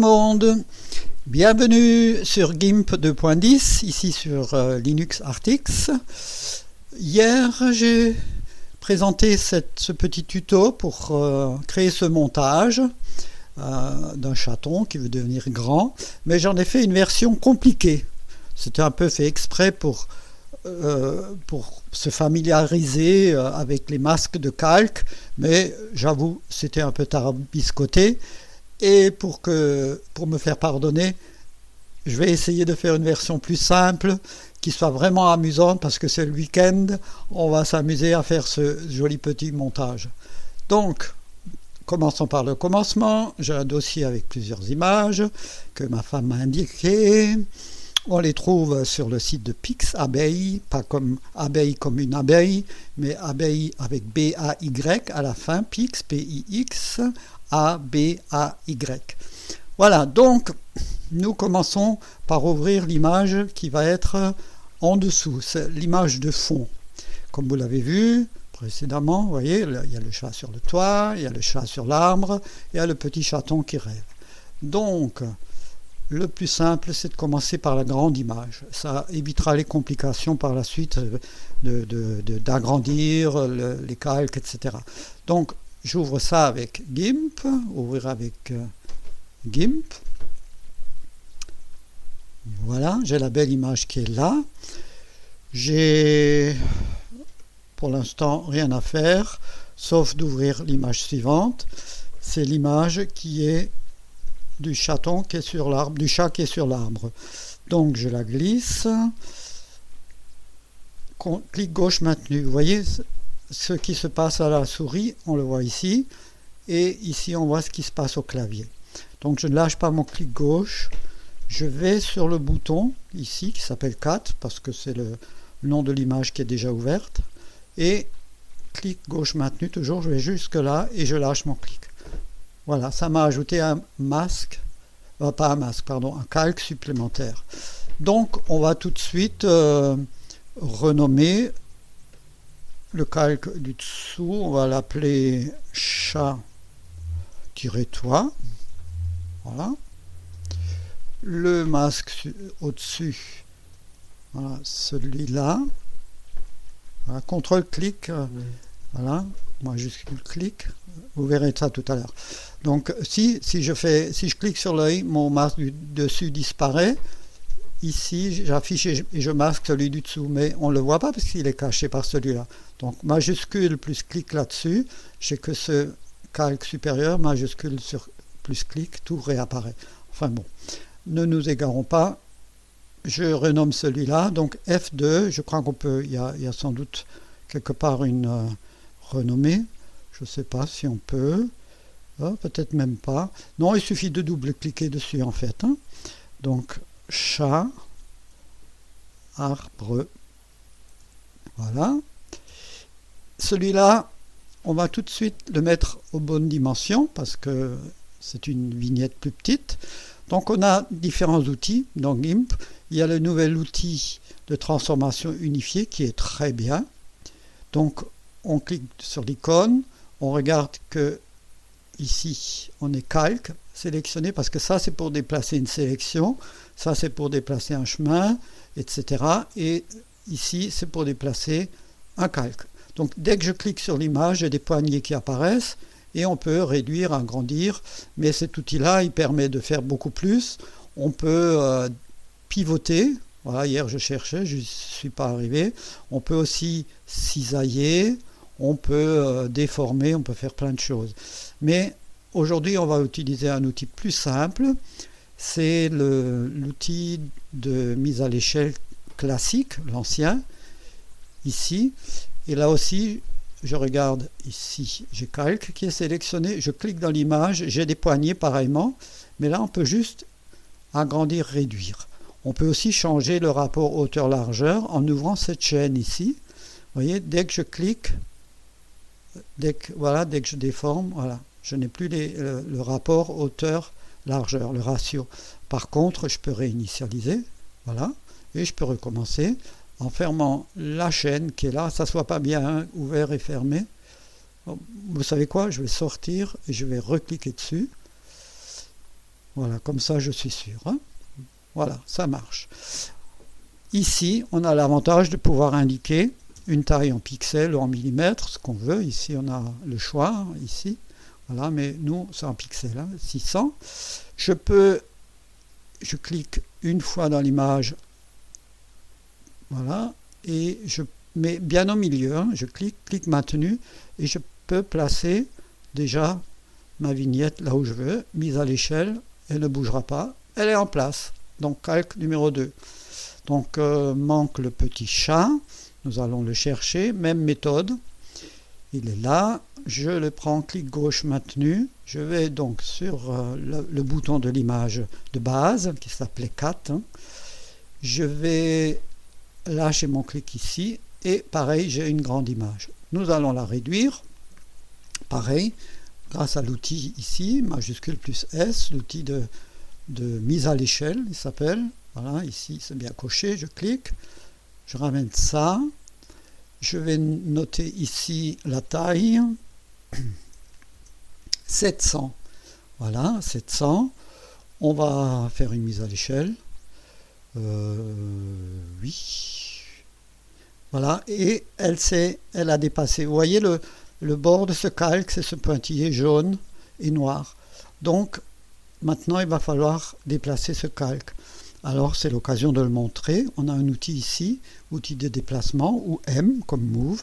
monde, bienvenue sur GIMP 2.10, ici sur Linux Artix. Hier j'ai présenté ce petit tuto pour créer ce montage d'un chaton qui veut devenir grand, mais j'en ai fait une version compliquée. C'était un peu fait exprès pour se familiariser avec les masques de calque, mais j'avoue c'était un peu tarabiscoté. Et pour me faire pardonner, je vais essayer de faire une version plus simple, qui soit vraiment amusante, parce que c'est le week-end, on va s'amuser à faire ce joli petit montage. Donc, commençons par le commencement. J'ai un dossier avec plusieurs images que ma femme m'a indiquées. On les trouve sur le site de Pixabay, pas comme abeille comme une abeille, mais abeille avec B-A-Y à la fin, Pix, P-I-X, A-B-A-Y. Voilà, donc nous commençons par ouvrir l'image qui va être en dessous, c'est l'image de fond. Comme vous l'avez vu précédemment, vous voyez, il y a le chat sur le toit, il y a le chat sur l'arbre, il y a le petit chaton qui rêve. Donc, le plus simple, c'est de commencer par la grande image. Ça évitera les complications par la suite d'agrandir les calques, etc. Donc, j'ouvre ça avec GIMP, ouvrir avec GIMP. Voilà, j'ai la belle image qui est là. J'ai pour l'instant rien à faire, sauf d'ouvrir l'image suivante. C'est l'image qui est du chaton qui est sur l'arbre, du chat qui est sur l'arbre. Donc je la glisse. Clic gauche maintenu. Vous voyez ce qui se passe à la souris, on le voit ici, et ici on voit ce qui se passe au clavier. Donc je ne lâche pas mon clic gauche, je vais sur le bouton ici qui s'appelle Cat, parce que c'est le nom de l'image qui est déjà ouverte, et clic gauche maintenu, toujours je vais jusque là et je lâche mon clic. Voilà, ça m'a ajouté un masque, pas un masque, pardon, un calque supplémentaire. Donc on va tout de suite renommer le calque du dessous, on va l'appeler chat-toit. Voilà. Le masque au-dessus, voilà, celui-là. Voilà, contrôle-clic, voilà, majuscule-clic. Vous verrez ça tout à l'heure. Donc si je clique sur l'œil, mon masque du dessus disparaît. Ici, j'affiche et je masque celui du dessous, mais on ne le voit pas parce qu'il est caché par celui-là. Donc majuscule plus clic là-dessus, j'ai que ce calque supérieur, majuscule sur plus clic, tout réapparaît. Enfin bon, ne nous égarons pas. Je renomme celui-là, donc F2, je crois qu'on peut, il y a sans doute quelque part une renommée. Je ne sais pas si on peut, peut-être même pas. Non, il suffit de double-cliquer dessus en fait. Donc chat, arbre, voilà. Celui-là, on va tout de suite le mettre aux bonnes dimensions parce que c'est une vignette plus petite. Donc on a différents outils dans GIMP. Il y a le nouvel outil de transformation unifiée qui est très bien. Donc on clique sur l'icône, on regarde que ici on est calque sélectionné parce que ça c'est pour déplacer une sélection, ça c'est pour déplacer un chemin, etc. Et ici c'est pour déplacer un calque. Donc dès que je clique sur l'image, j'ai des poignées qui apparaissent et on peut réduire, agrandir, mais cet outil-là, il permet de faire beaucoup plus. On peut pivoter, voilà, hier je cherchais, je ne suis pas arrivé. On peut aussi cisailler, on peut déformer, on peut faire plein de choses. Mais aujourd'hui, on va utiliser un outil plus simple, c'est l'outil de mise à l'échelle classique, l'ancien, ici. Et là aussi, je regarde ici, j'ai calque qui est sélectionné, je clique dans l'image, j'ai des poignées pareillement, mais là on peut juste agrandir, réduire. On peut aussi changer le rapport hauteur-largeur en ouvrant cette chaîne ici. Vous voyez, dès que je clique, dès que je déforme, voilà, je n'ai plus le rapport hauteur-largeur, le ratio. Par contre, je peux réinitialiser, voilà, et je peux recommencer en fermant la chaîne qui est là, ça ne soit pas bien ouvert et fermé. Vous savez quoi, je vais sortir et je vais recliquer dessus. Voilà, comme ça je suis sûr. Hein. Voilà, ça marche. Ici, on a l'avantage de pouvoir indiquer une taille en pixels ou en millimètres, ce qu'on veut. Ici, on a le choix, ici. Voilà, mais nous, c'est en pixels, hein, 600. Je clique une fois dans l'image, voilà, et je mets bien au milieu, hein, je clique maintenu, et je peux placer déjà ma vignette là où je veux, mise à l'échelle, elle ne bougera pas, elle est en place. Donc calque numéro 2. Donc manque le petit chat, nous allons le chercher, même méthode, il est là, je le prends, clic gauche maintenu, je vais donc sur le bouton de l'image de base qui s'appelait 4, hein. Je vais lâcher mon clic ici et pareil j'ai une grande image. Nous allons la réduire, pareil, grâce à l'outil ici, majuscule plus S, l'outil de mise à l'échelle, il s'appelle. Voilà, ici c'est bien coché, je clique, je ramène ça, je vais noter ici la taille, 700. Voilà, 700. On va faire une mise à l'échelle. Oui. Voilà, et elle a dépassé. Vous voyez le bord de ce calque, c'est ce pointillé jaune et noir. Donc, maintenant, il va falloir déplacer ce calque. Alors, c'est l'occasion de le montrer. On a un outil ici, outil de déplacement, ou M, comme Move.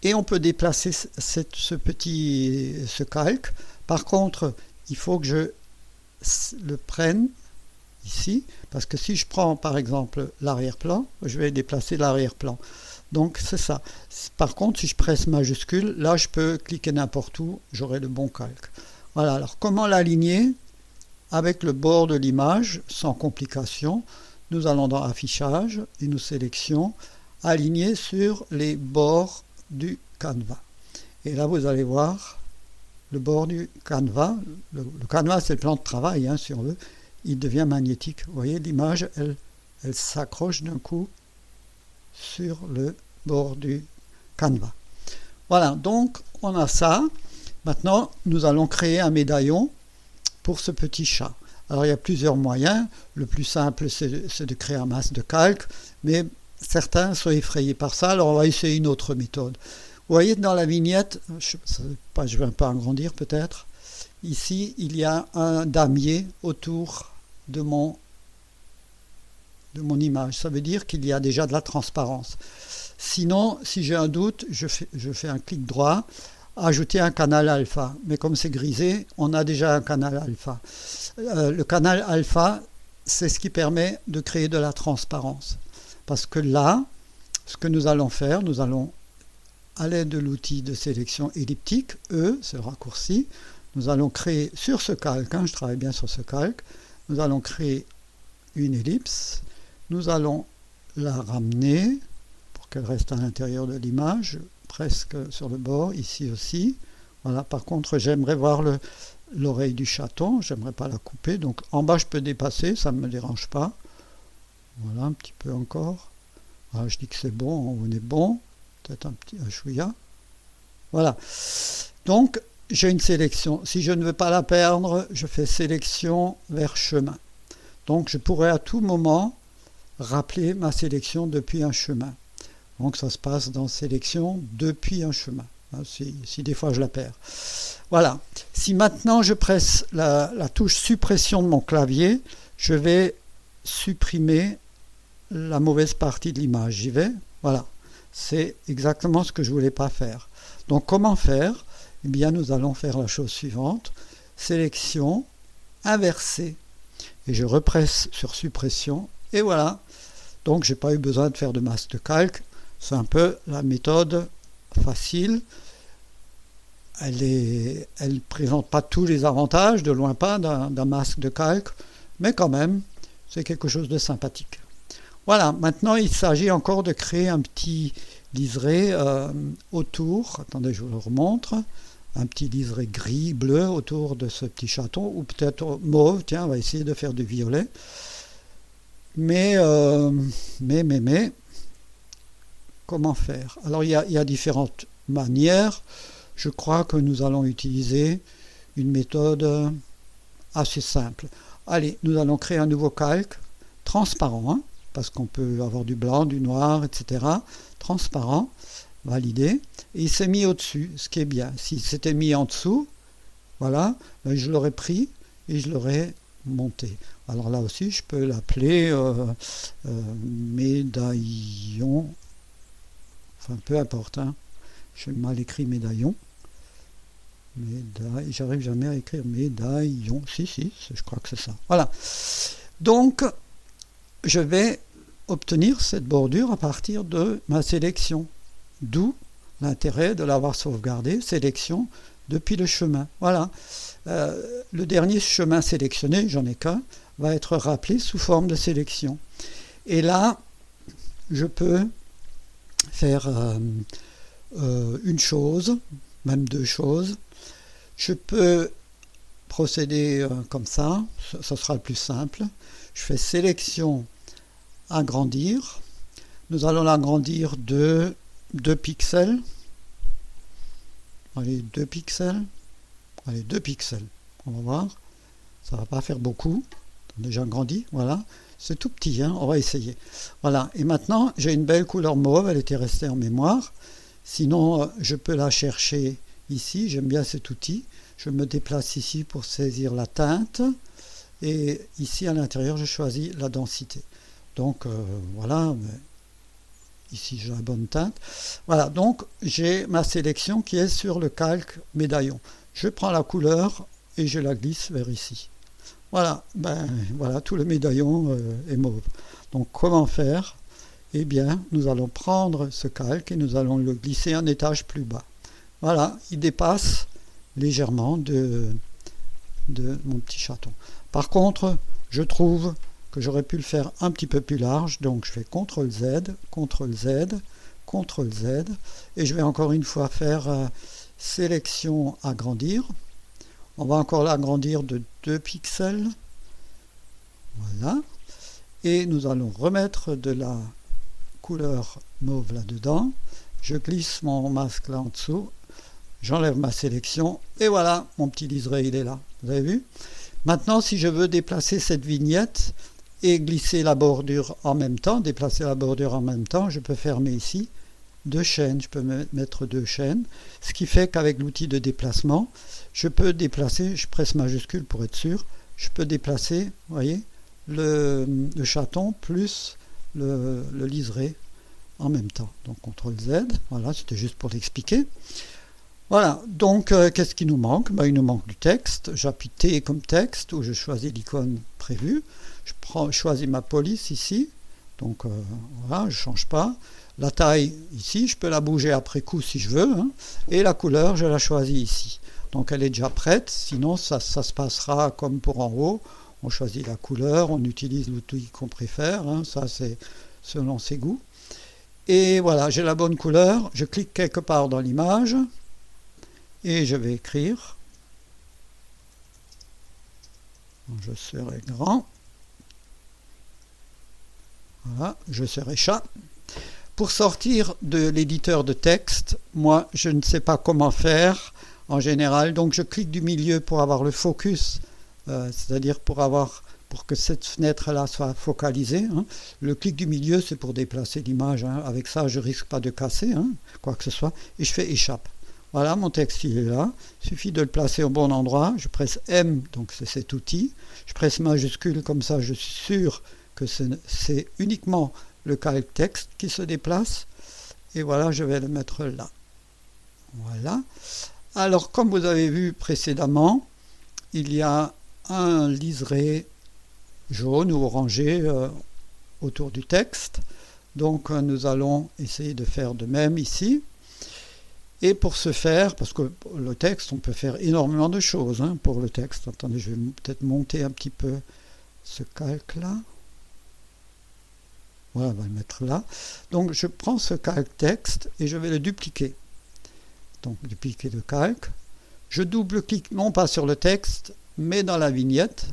Et on peut déplacer ce calque. Par contre, il faut que je le prenne ici, parce que si je prends, par exemple, l'arrière-plan, je vais déplacer l'arrière-plan. Donc, c'est ça. Par contre, si je presse majuscule, là, je peux cliquer n'importe où, j'aurai le bon calque. Voilà, alors comment l'aligner? Avec le bord de l'image, sans complication, nous allons dans Affichage et nous sélectionnons Aligner sur les bords du canevas. Et là, vous allez voir le bord du canevas. Le canevas, c'est le plan de travail, hein, si on veut. Il devient magnétique. Vous voyez, l'image, elle s'accroche d'un coup sur le bord du canevas. Voilà, donc on a ça. Maintenant, nous allons créer un médaillon pour ce petit chat. Alors il y a plusieurs moyens. Le plus simple c'est de créer un masque de calque, mais certains sont effrayés par ça, alors on va essayer une autre méthode. Vous voyez dans la vignette, je vais un peu agrandir peut-être, ici il y a un damier autour de mon image, ça veut dire qu'il y a déjà de la transparence. Sinon, si j'ai un doute, je fais un clic droit, ajouter un canal alpha, mais comme c'est grisé, on a déjà un canal alpha. Le canal alpha, c'est ce qui permet de créer de la transparence. Parce que là, ce que nous allons faire, nous allons, à l'aide de l'outil de sélection elliptique, E, c'est le raccourci, nous allons créer sur ce calque, hein, je travaille bien sur ce calque, nous allons créer une ellipse, nous allons la ramener pour qu'elle reste à l'intérieur de l'image, presque sur le bord, ici aussi. Voilà, par contre, j'aimerais voir l'oreille du chaton, j'aimerais pas la couper, donc en bas je peux dépasser, ça ne me dérange pas. Voilà, un petit peu encore. Voilà, je dis que c'est bon, on est bon. Peut-être un petit chouïa. Voilà. Donc, j'ai une sélection. Si je ne veux pas la perdre, je fais sélection vers chemin. Donc, je pourrais à tout moment rappeler ma sélection depuis un chemin. Donc, ça se passe dans sélection depuis un chemin. Si des fois je la perds. Voilà. Si maintenant je presse la touche suppression de mon clavier, je vais supprimer la mauvaise partie de l'image. J'y vais. Voilà. C'est exactement ce que je ne voulais pas faire. Donc, comment faire? Eh bien, nous allons faire la chose suivante. Sélection, inverser. Et je represse sur suppression. Et voilà. Donc, je n'ai pas eu besoin de faire de masque de calque. C'est un peu la méthode facile. Elle ne présente pas tous les avantages, de loin pas, d'un masque de calque. Mais quand même, c'est quelque chose de sympathique. Voilà, maintenant il s'agit encore de créer un petit liseré autour, attendez je vous le remontre, un petit liseré gris, bleu autour de ce petit chaton, ou peut-être mauve, tiens on va essayer de faire du violet. Mais, comment faire? Alors il y a différentes manières, je crois que nous allons utiliser une méthode assez simple. Allez, nous allons créer un nouveau calque transparent, hein, parce qu'on peut avoir du blanc, du noir, etc. Transparent, validé. Et il s'est mis au-dessus, ce qui est bien. S'il s'était mis en dessous, voilà, ben je l'aurais pris et je l'aurais monté. Alors là aussi, je peux l'appeler médaillon. Enfin, peu importe, hein. J'ai mal écrit médaillon. J'arrive jamais à écrire médaillon. Si, je crois que c'est ça. Voilà. Donc, je vais obtenir cette bordure à partir de ma sélection. D'où l'intérêt de l'avoir sauvegardé, sélection depuis le chemin. Voilà. Le dernier chemin sélectionné, j'en ai qu'un, va être rappelé sous forme de sélection. Et là, je peux faire une chose, même deux choses. Je peux procéder comme ça sera le plus simple. Je fais sélection, agrandir. Nous allons l'agrandir de 2 pixels. Allez, 2 pixels. Allez, 2 pixels. On va voir. Ça ne va pas faire beaucoup. Déjà grandi, voilà. C'est tout petit, hein, on va essayer. Voilà, et maintenant, j'ai une belle couleur mauve, elle était restée en mémoire. Sinon, je peux la chercher ici, j'aime bien cet outil. Je me déplace ici pour saisir la teinte. Et ici, à l'intérieur, je choisis la densité. Donc, voilà, ici, j'ai la bonne teinte. Voilà, donc, j'ai ma sélection qui est sur le calque médaillon. Je prends la couleur et je la glisse vers ici. Voilà, voilà, tout le médaillon est mauve. Donc comment faire? Eh bien, nous allons prendre ce calque et nous allons le glisser un étage plus bas. Voilà, il dépasse légèrement de mon petit chaton. Par contre, je trouve que j'aurais pu le faire un petit peu plus large, donc je fais CTRL-Z, CTRL-Z, CTRL-Z, et je vais encore une fois faire sélection, agrandir. On va encore l'agrandir de 2 pixels. Voilà. Et nous allons remettre de la couleur mauve là-dedans. Je glisse mon masque là en dessous. J'enlève ma sélection. Et voilà, mon petit liseré, il est là. Vous avez vu? Maintenant, si je veux déplacer cette vignette et glisser la bordure en même temps, déplacer la bordure en même temps, je peux fermer ici 2 chaînes. Je peux mettre 2 chaînes. Ce qui fait qu'avec l'outil de déplacement, je peux déplacer, je presse majuscule pour être sûr, je peux déplacer, vous voyez, le chaton plus le liseré en même temps. Donc CTRL-Z, voilà, c'était juste pour l'expliquer. Voilà, donc qu'est-ce qui nous manque? Il nous manque du texte. J'appuie T comme texte, ou je choisis l'icône prévue. Je choisis ma police ici, donc voilà, je ne change pas. La taille ici, je peux la bouger après coup si je veux, hein. Et la couleur, je la choisis ici. Donc elle est déjà prête, sinon ça se passera comme pour en haut. On choisit la couleur, on utilise l'outil qu'on préfère, hein. Ça c'est selon ses goûts. Et voilà, j'ai la bonne couleur, je clique quelque part dans l'image et je vais écrire. Je serai grand. Voilà, je serai chat. Pour sortir de l'éditeur de texte, moi je ne sais pas comment faire en général, donc je clique du milieu pour avoir le focus, c'est-à-dire pour que cette fenêtre-là soit focalisée, hein. Le clic du milieu, c'est pour déplacer l'image, hein. Avec ça, je risque pas de casser, hein, quoi que ce soit, et je fais échappe. Voilà, mon texte il est là, il suffit de le placer au bon endroit, je presse M, donc c'est cet outil, je presse majuscule, comme ça je suis sûr que c'est uniquement le calque texte qui se déplace, et voilà, je vais le mettre là. Voilà. Alors, comme vous avez vu précédemment, il y a un liseré jaune ou orangé autour du texte. Donc, nous allons essayer de faire de même ici. Et pour ce faire, parce que le texte, on peut faire énormément de choses, hein, pour le texte. Attendez, je vais peut-être monter un petit peu ce calque-là. Voilà, on va le mettre là. Donc, je prends ce calque texte et je vais le dupliquer. Donc, dupliquer le calque. Je double-clique, non pas sur le texte, mais dans la vignette.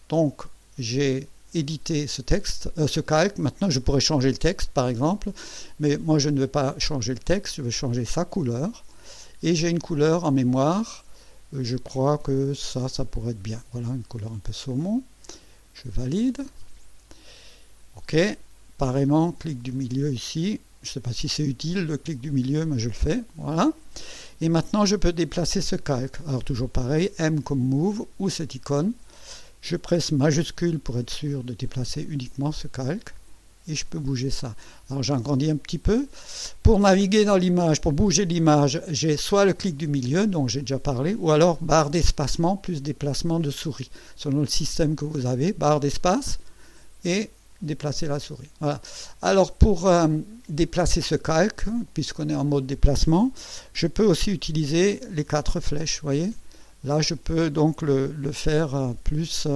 Donc, j'ai édité ce texte, ce calque. Maintenant, je pourrais changer le texte, par exemple. Mais moi, je ne veux pas changer le texte, je veux changer sa couleur. Et j'ai une couleur en mémoire je crois que ça pourrait être bien. Voilà, une couleur un peu saumon. Je valide. Ok, pareillement, clic du milieu ici. Je ne sais pas si c'est utile le clic du milieu, mais je le fais. Voilà. Et maintenant, je peux déplacer ce calque. Alors, toujours pareil, M comme Move ou cette icône. Je presse majuscule pour être sûr de déplacer uniquement ce calque. Et je peux bouger ça. Alors, j'agrandis un petit peu. Pour naviguer dans l'image, pour bouger l'image, j'ai soit le clic du milieu, dont j'ai déjà parlé, ou alors barre d'espacement plus déplacement de souris. Selon le système que vous avez, barre d'espace et déplacer la souris. Voilà. Alors pour déplacer ce calque, puisqu'on est en mode déplacement, je peux aussi utiliser les 4 flèches, vous voyez. Là je peux donc le faire plus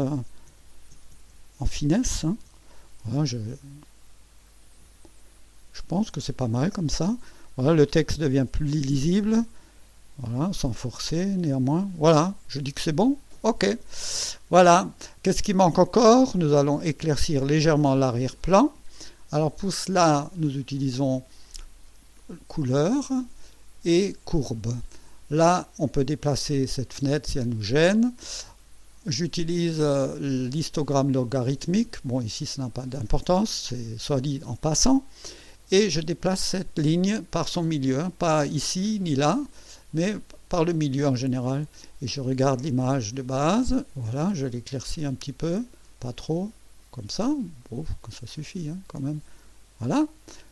en finesse. Hein. Voilà, je pense que c'est pas mal comme ça. Voilà, le texte devient plus lisible. Voilà, sans forcer néanmoins. Voilà, je dis que c'est bon. Ok, voilà. Qu'est-ce qui manque encore? Nous allons éclaircir légèrement l'arrière-plan. Alors pour cela, nous utilisons couleur et courbe. Là, on peut déplacer cette fenêtre si elle nous gêne. J'utilise l'histogramme logarithmique. Bon, ici, ça n'a pas d'importance, c'est soit dit en passant. Et je déplace cette ligne par son milieu, pas ici ni là, mais par le milieu en général. Et je regarde l'image de base, voilà, je l'éclaircis un petit peu, pas trop, comme ça, bon, ça suffit hein, quand même. Voilà,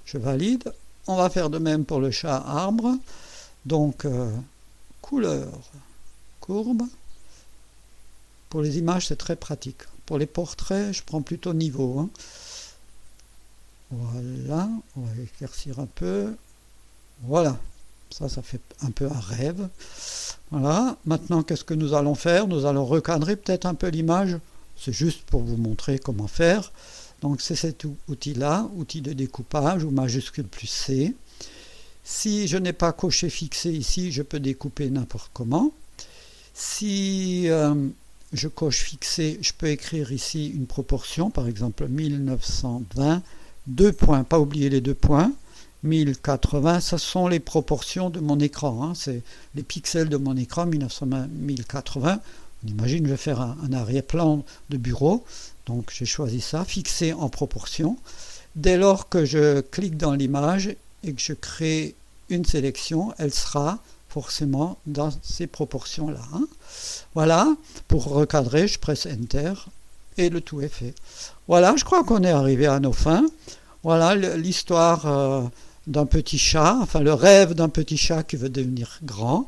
je valide. On va faire de même pour le chat arbre. Donc, couleur, courbe. Pour les images, c'est très pratique. Pour les portraits, je prends plutôt niveau. Hein. Voilà, on va éclaircir un peu. Voilà, ça fait un peu un rêve. Voilà, maintenant qu'est-ce que nous allons faire? Nous allons recadrer peut-être un peu l'image. C'est juste pour vous montrer comment faire. Donc c'est cet outil-là, outil de découpage ou majuscule plus C. Si je n'ai pas coché fixé ici, je peux découper n'importe comment. Si je coche fixé, je peux écrire ici une proportion, par exemple 1920, 2 points, pas oublier les 2 points, 1080, ce sont les proportions de mon écran, hein, c'est les pixels de mon écran, 1920, 1080. On imagine je vais faire un arrière-plan de bureau, donc j'ai choisi ça, fixé en proportion. Dès lors que je clique dans l'image et que je crée une sélection, elle sera forcément dans ces proportions-là. Hein. Voilà, pour recadrer, je presse Enter et le tout est fait. Voilà, je crois qu'on est arrivé à nos fins. Voilà l'histoire d'un petit chat, enfin le rêve d'un petit chat qui veut devenir grand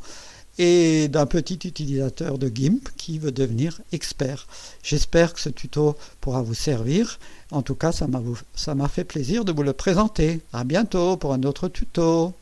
et d'un petit utilisateur de GIMP qui veut devenir expert. J'espère que ce tuto pourra vous servir. En tout cas, ça m'a fait plaisir de vous le présenter. À bientôt pour un autre tuto.